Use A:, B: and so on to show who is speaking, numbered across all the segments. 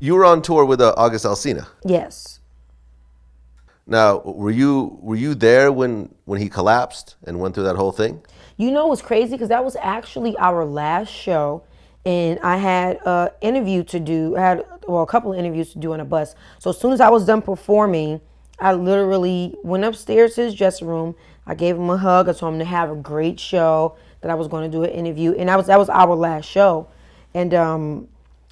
A: You were on tour with August Alsina.
B: Yes.
A: Now, were you there when he collapsed and went through that whole thing?
B: You know what's crazy? Because that was actually our last show, and I had an interview to do. I had a couple of interviews to do on a bus. So as soon as I was done performing, I literally went upstairs to his dressing room. I gave him a hug. I told him to have a great show. That I was going to do an interview, and that was our last show, and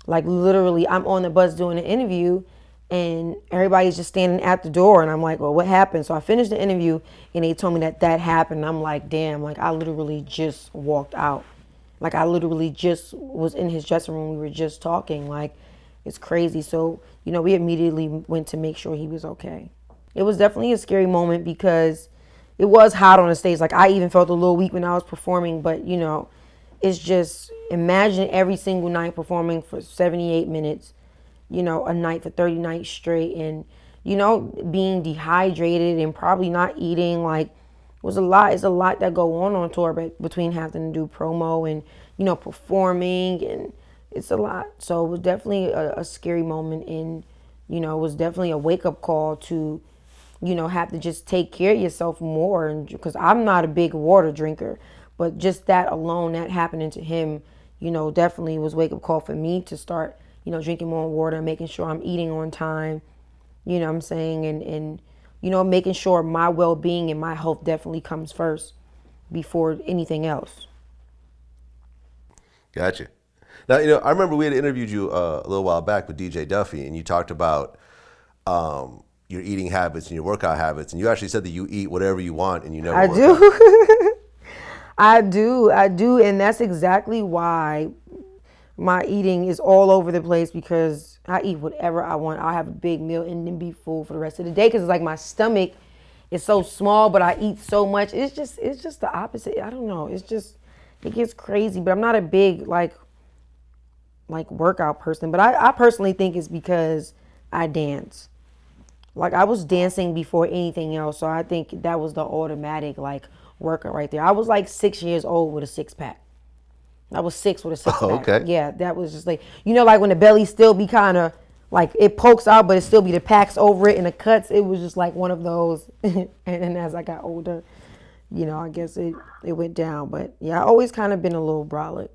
B: like literally, I'm on the bus doing an interview, and everybody's just standing at the door, and I'm like, well, what happened? So I finished the interview, and they told me that happened. I'm like, damn, like I literally just walked out. Like I literally just was in his dressing room. We were just talking. Like it's crazy. So, we immediately went to make sure he was okay. It was definitely a scary moment because it was hot on the stage. Like I even felt a little weak when I was performing, but it's just imagine every single night performing for 78 minutes, a night for 30 nights straight, and being dehydrated and probably not eating. Like was a lot. It's a lot that go on tour, but between having to do promo and performing, and it's a lot. So it was definitely a scary moment, and it was definitely a wake up call to have to just take care of yourself more. And because I'm not a big water drinker, but just that alone, that happening to him, definitely was wake up call for me to start, drinking more water, making sure I'm eating on time, what I'm saying, and making sure my well being and my health definitely comes first before anything else.
A: Gotcha. Now, I remember we had interviewed you a little while back with DJ Duffy, and you talked about your eating habits and your workout habits, and you actually said that you eat whatever you want and you never
B: I
A: work out.
B: do. I do. And that's exactly why my eating is all over the place because I eat whatever I want. I'll have a big meal and then be full for the rest of the day because it's like my stomach is so small, but I eat so much. It's just the opposite. I don't know. It gets crazy, but I'm not a big like workout person. But I personally think it's because I dance. Like I was dancing before anything else, so I think that was the automatic like workout right there. I was like 6 years old with a six pack. I was six with a six
A: Oh,
B: pack.
A: okay.
B: Yeah, that was just like like when the belly still be kind of like it pokes out, but it still be the packs over it and the cuts. It was just like one of those. And then as I got older, I guess it went down. But yeah, I always kind of been a little brolic.